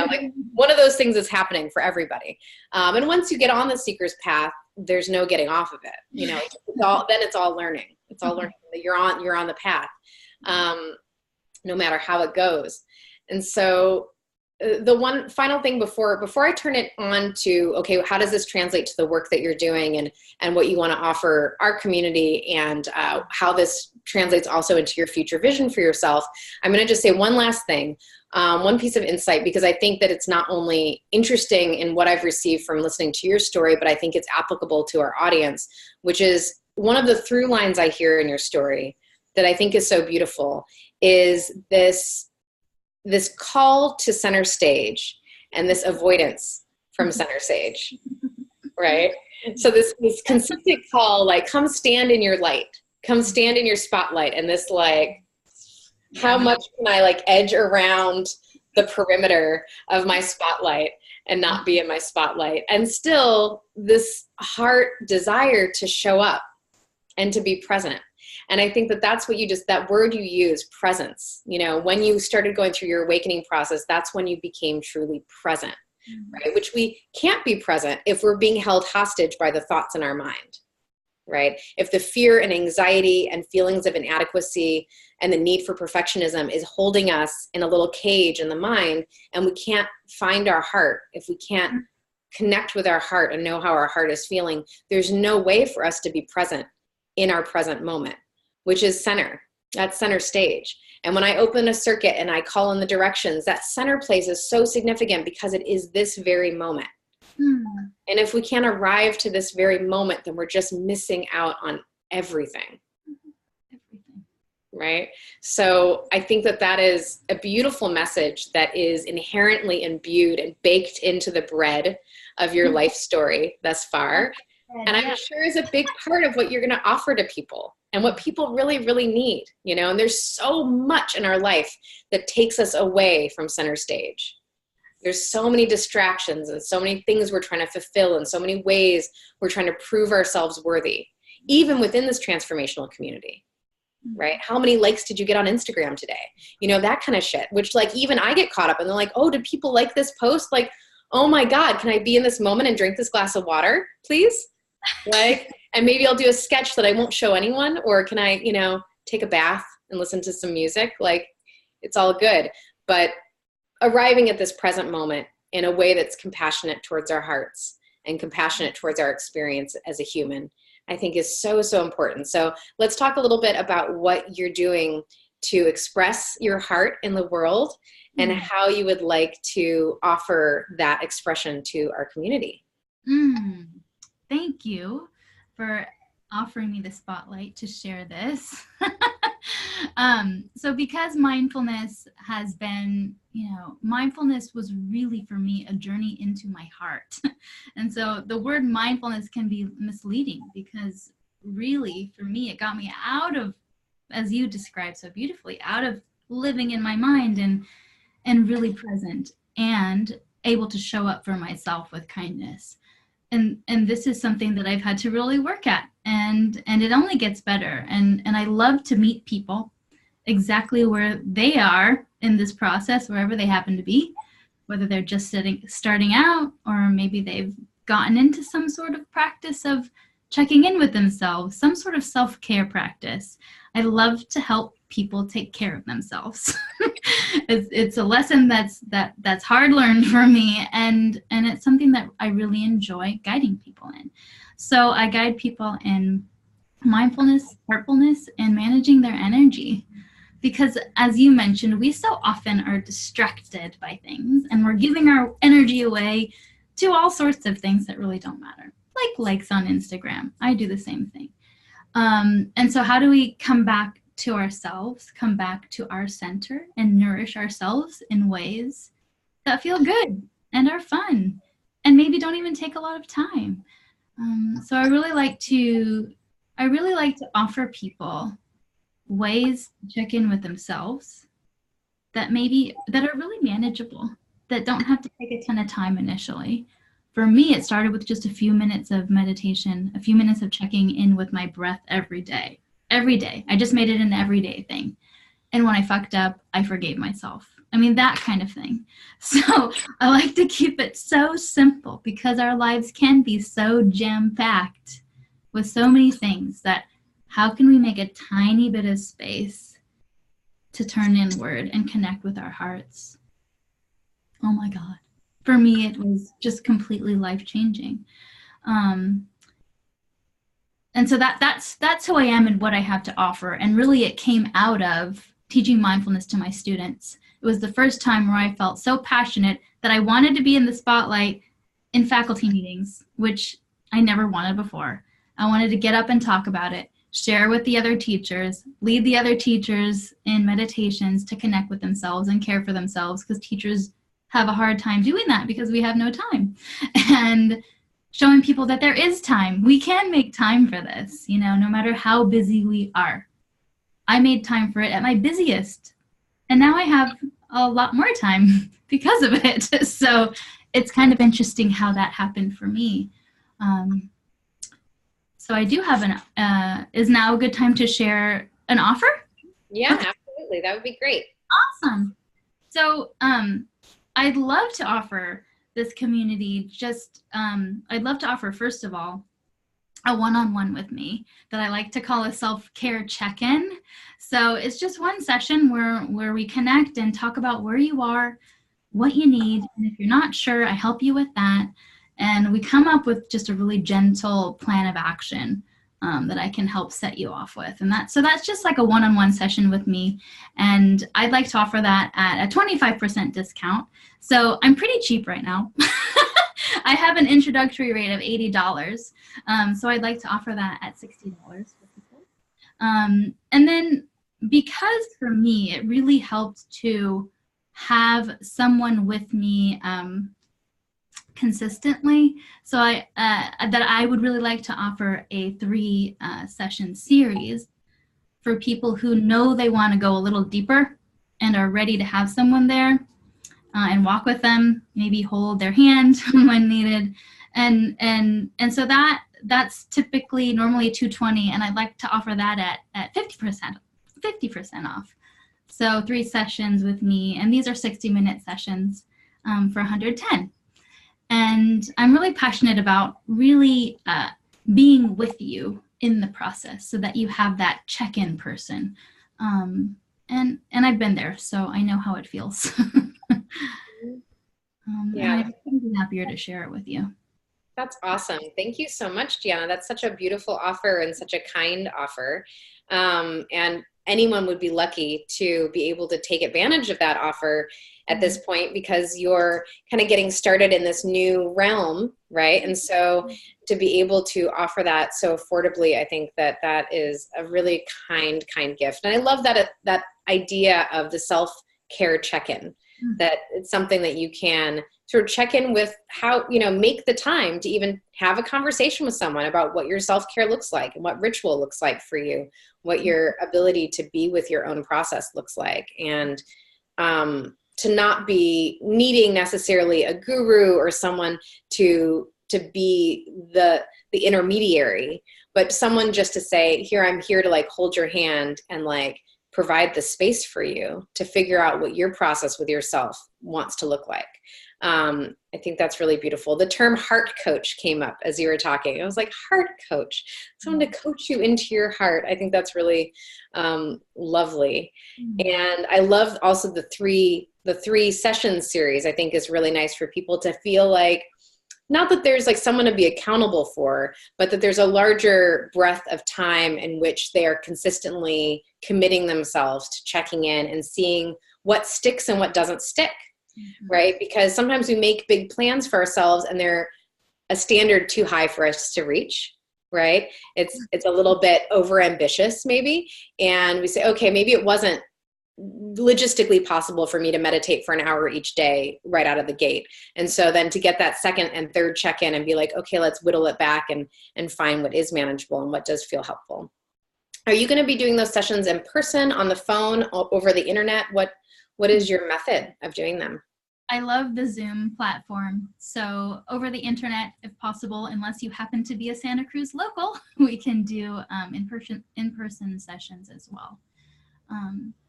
Like one of those things is happening for everybody. And once you get on the seeker's path, there's no getting off of it. It's all learning. It's all learning that you're on the path. No matter how it goes. And so the one final thing before I turn it on to, okay, how does this translate to the work that you're doing and what you want to offer our community, and how this translates also into your future vision for yourself, I'm going to just say one last thing, one piece of insight, because I think that it's not only interesting in what I've received from listening to your story, but I think it's applicable to our audience, which is one of the through lines I hear in your story that I think is so beautiful is this call to center stage and this avoidance from center stage, right? So this consistent call, like, come stand in your light, come stand in your spotlight. And this, like, how much can I, like, edge around the perimeter of my spotlight and not be in my spotlight? And still this heart desire to show up and to be present. And I think that that's what that word you use, presence, you know, when you started going through your awakening process, that's when you became truly present, right? Which we can't be present if we're being held hostage by the thoughts in our mind, right? If the fear and anxiety and feelings of inadequacy and the need for perfectionism is holding us in a little cage in the mind, and we can't find our heart, if we can't connect with our heart and know how our heart is feeling, there's no way for us to be present in our present moment, which is center. That's center stage. And when I open a circuit and I call in the directions, that center place is so significant because it is this very moment. And if we can't arrive to this very moment, then we're just missing out on everything. Right? So I think that that is a beautiful message that is inherently imbued and baked into the bread of your life story thus far. And I'm sure is a big part of what you're going to offer to people and what people really, really need, you know, and there's so much in our life that takes us away from center stage. There's so many distractions and so many things we're trying to fulfill and so many ways we're trying to prove ourselves worthy, even within this transformational community, right? How many likes did you get on Instagram today? You know, that kind of shit, which, like, even I get caught up and they're like, oh, did people like this post? Like, oh my God, can I be in this moment and drink this glass of water, please? Like, and maybe I'll do a sketch that I won't show anyone, or can I, you know, take a bath and listen to some music? Like, it's all good. But arriving at this present moment in a way that's compassionate towards our hearts and compassionate towards our experience as a human, I think is so, so important. So let's talk a little bit about what you're doing to express your heart in the world and how you would like to offer that expression to our community. Thank you for offering me the spotlight to share this. So because mindfulness has been, you know, mindfulness was really for me a journey into my heart. And so the word mindfulness can be misleading because really for me, it got me out of, as you described so beautifully, out of living in my mind and really present and able to show up for myself with kindness. And this is something that I've had to really work at, and it only gets better. And I love to meet people exactly where they are in this process, wherever they happen to be, whether they're just starting out, or maybe they've gotten into some sort of practice of checking in with themselves, some sort of self-care practice. I love to help people take care of themselves. It's a lesson that's hard learned for me, and it's something that I really enjoy guiding people in. So I guide people in mindfulness, heartfulness, and managing their energy. Because as you mentioned, we so often are distracted by things, and we're giving our energy away to all sorts of things that really don't matter, like likes on Instagram. I do the same thing. And so how do we come back to ourselves, come back to our center, and nourish ourselves in ways that feel good and are fun and maybe don't even take a lot of time? So I really like to offer people ways to check in with themselves that are really manageable, that don't have to take a ton of time initially. For me, it started with just a few minutes of meditation, a few minutes of checking in with my breath every day. Every day. I just made it an everyday thing. And when I fucked up, I forgave myself. I mean, that kind of thing. So I like to keep it so simple because our lives can be so jam-packed with so many things that how can we make a tiny bit of space to turn inward and connect with our hearts? Oh my God. For me, it was just completely life-changing. And so that's who I am and what I have to offer. And really it came out of teaching mindfulness to my students. It was the first time where I felt so passionate that I wanted to be in the spotlight in faculty meetings, which I never wanted before. I wanted to get up and talk about it, share with the other teachers, lead the other teachers in meditations to connect with themselves and care for themselves, because teachers have a hard time doing that because we have no time. And showing people that there is time. We can make time for this, no matter how busy we are. I made time for it at my busiest, and now I have a lot more time because of it. So it's kind of interesting how that happened for me. So I do have is now a good time to share an offer? Yeah, absolutely. That would be great. Awesome. So I'd love to offer this community I'd love to offer, first of all, a one-on-one with me that I like to call a self-care check-in. So it's just one session where we connect and talk about where you are, what you need, and if you're not sure, I help you with that. And we come up with just a really gentle plan of action that I can help set you off with. And that's just like a one-on-one session with me. And I'd like to offer that at a 25% discount. So I'm pretty cheap right now. I have an introductory rate of $80. So I'd like to offer that at $60 for people. And then because for me, it really helped to have someone with me consistently. So I would really like to offer a 3 session series for people who know they want to go a little deeper and are ready to have someone there and walk with them, maybe hold their hand when needed. And so that's typically normally $220, and I'd like to offer that at 50% off. So 3 sessions with me, and these are 60-minute sessions for $110. And I'm really passionate about really being with you in the process so that you have that check-in person. And I've been there, so I know how it feels. Yeah. And I couldn't be happier to share it with you. That's awesome. Thank you so much, Gianna. That's such a beautiful offer and such a kind offer. And anyone would be lucky to be able to take advantage of that offer at this point, because you're kind of getting started in this new realm, right? And so to be able to offer that so affordably, I think that is a really kind gift. And I love that idea of the self-care check-in, that it's something that you can sort of check in with, how, make the time to even have a conversation with someone about what your self-care looks like and what ritual looks like for you, what your ability to be with your own process looks like. And to not be needing necessarily a guru or someone to be the intermediary, but someone just to say, here, I'm here to like hold your hand and like provide the space for you to figure out what your process with yourself wants to look like. I think that's really beautiful. The term heart coach came up as you were talking. I was like, heart coach, someone to coach you into your heart. I think that's really lovely. And I love also the three sessions series. I think is really nice for people to feel like, not that there's like someone to be accountable for, but that there's a larger breadth of time in which they are consistently committing themselves to checking in and seeing what sticks and what doesn't stick, right? Because sometimes we make big plans for ourselves and they're a standard too high for us to reach, right? It's a little bit overambitious maybe. And we say, okay, maybe it wasn't logistically possible for me to meditate for an hour each day right out of the gate. And so then to get that second and third check-in and be like, okay, let's whittle it back and find what is manageable and what does feel helpful. Are you going to be doing those sessions in person, on the phone, over the internet? What is your method of doing them? I love the Zoom platform. So over the internet, if possible, unless you happen to be a Santa Cruz local, we can do in-person sessions as well.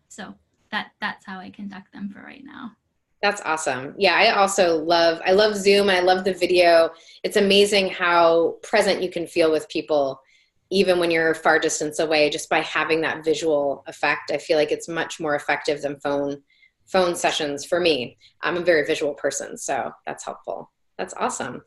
So that's how I conduct them for right now. That's awesome. Yeah, I love Zoom. I love the video. It's amazing how present you can feel with people, even when you're a far distance away, just by having that visual effect. I feel like it's much more effective than phone sessions for me. I'm a very visual person, so that's helpful. That's awesome.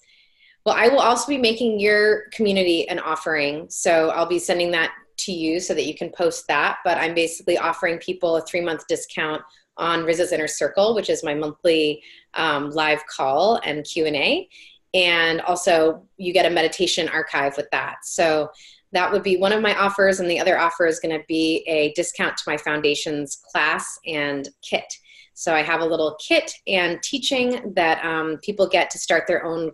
Well, I will also be making your community an offering. So I'll be sending that to you so that you can post that. But I'm basically offering people a 3-month discount on Riz's Inner Circle, which is my monthly live call and Q&A. And also you get a meditation archive with that. So that would be one of my offers. And the other offer is going to be a discount to my foundation's class and kit. So I have a little kit and teaching that people get to start their own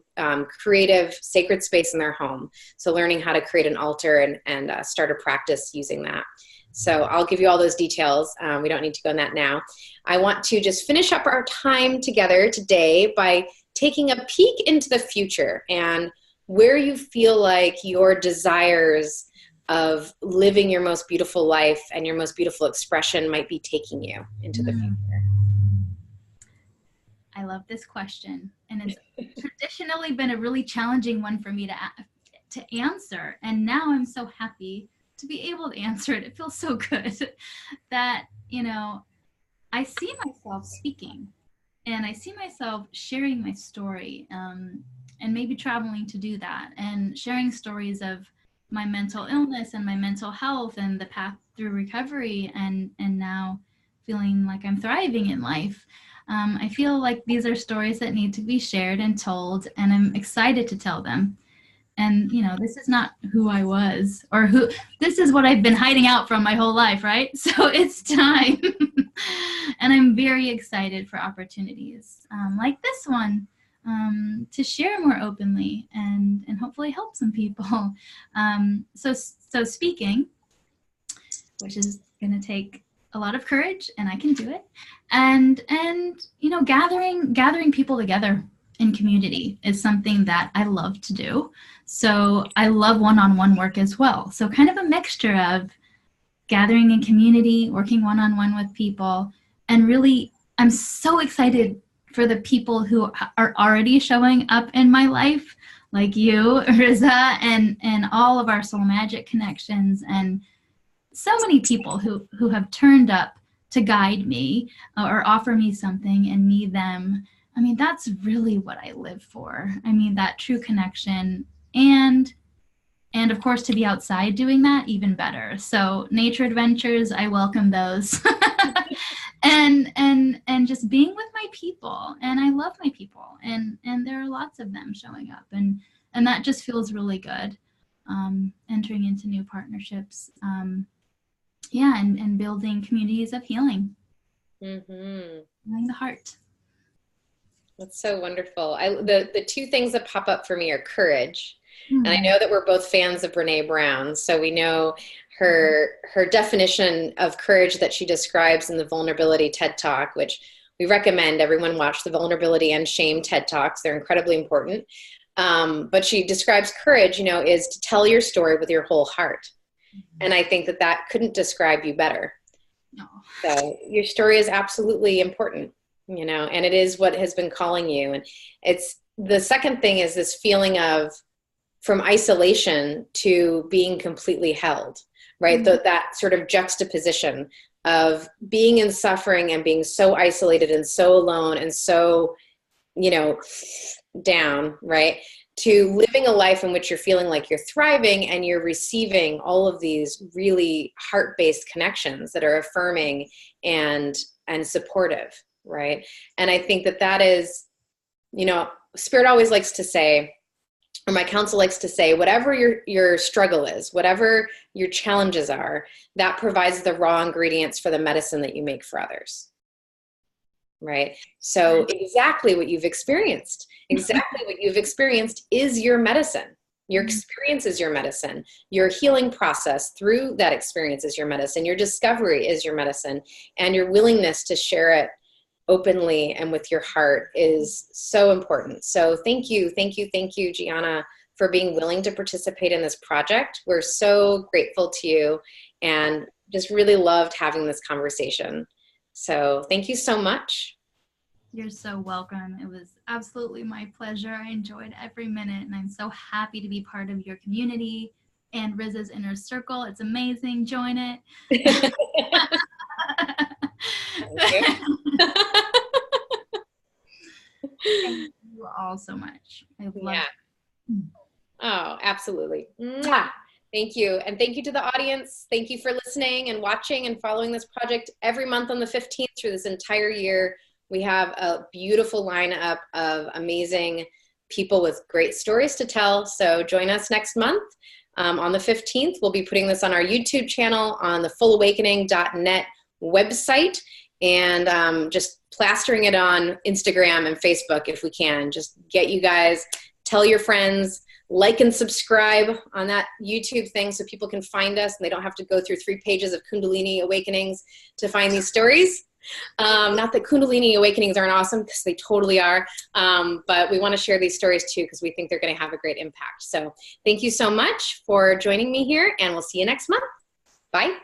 creative sacred space in their home. So learning how to create an altar and start a practice using that. So I'll give you all those details. We don't need to go in that now. I want to just finish up our time together today by taking a peek into the future and where you feel like your desires of living your most beautiful life and your most beautiful expression might be taking you into the future. I love this question, and it's traditionally been a really challenging one for me to answer, and now I'm so happy to be able to answer it. It feels so good that, I see myself speaking, and I see myself sharing my story, and maybe traveling to do that, and sharing stories of my mental illness and my mental health and the path through recovery, and now feeling like I'm thriving in life. I feel like these are stories that need to be shared and told, and I'm excited to tell them. And, this is not who I was, or this is what I've been hiding out from my whole life, right? So it's time. And I'm very excited for opportunities like this one to share more openly and hopefully help some people. So speaking, which is going to take a lot of courage, and I can do it. And gathering people together in community is something that I love to do. So I love one-on-one work as well. So kind of a mixture of gathering in community, working one-on-one with people, and really, I'm so excited for the people who are already showing up in my life, like you, Riza, and all of our soul magic connections, and so many people who have turned up to guide me or offer me something, and me them. I mean, that's really what I live for. I mean, that true connection, and of course to be outside doing that, even better. So nature adventures, I welcome those. and just being with my people, and I love my people, and there are lots of them showing up, and that just feels really good. Entering into new partnerships, and building communities of healing. Healing the heart. That's so wonderful. The two things that pop up for me are courage. And I know that we're both fans of Brene Brown, so we know her definition of courage that she describes in the Vulnerability TED Talk, which we recommend everyone watch the Vulnerability and Shame TED Talks. They're incredibly important. But she describes courage, is to tell your story with your whole heart. And I think that couldn't describe you better. No. So your story is absolutely important, and it is what has been calling you. And it's the second thing is this feeling of from isolation to being completely held, right? That sort of juxtaposition of being in suffering and being so isolated and so alone and so, down, right? To living a life in which you're feeling like you're thriving and you're receiving all of these really heart-based connections that are affirming and supportive, right? And I think that is, Spirit always likes to say, or my counsel likes to say, whatever your struggle is, whatever your challenges are, that provides the raw ingredients for the medicine that you make for others. Right? So exactly what you've experienced is your medicine. Your experience is your medicine. Your healing process through that experience is your medicine. Your discovery is your medicine. And your willingness to share it openly and with your heart is so important. So thank you, Gianna, for being willing to participate in this project. We're so grateful to you and just really loved having this conversation. So thank you so much. You're so welcome. It was absolutely my pleasure. I enjoyed every minute, and I'm so happy to be part of your community and Riz's inner circle. It's amazing. Join it. Thank you all so much. I love it. Oh, absolutely. Mwah. Thank you. And thank you to the audience. Thank you for listening and watching and following this project every month on the 15th through this entire year. We have a beautiful lineup of amazing people with great stories to tell. So join us next month. on the 15th. We'll be putting this on our YouTube channel, on the fullawakening.net website, and just plastering it on Instagram and Facebook if we can. Just get you guys, tell your friends, like and subscribe on that YouTube thing so people can find us and they don't have to go through 3 pages of Kundalini awakenings to find these stories. Not that Kundalini awakenings aren't awesome, because they totally are, but we want to share these stories too because we think they're going to have a great impact. So thank you so much for joining me here, and we'll see you next month. Bye.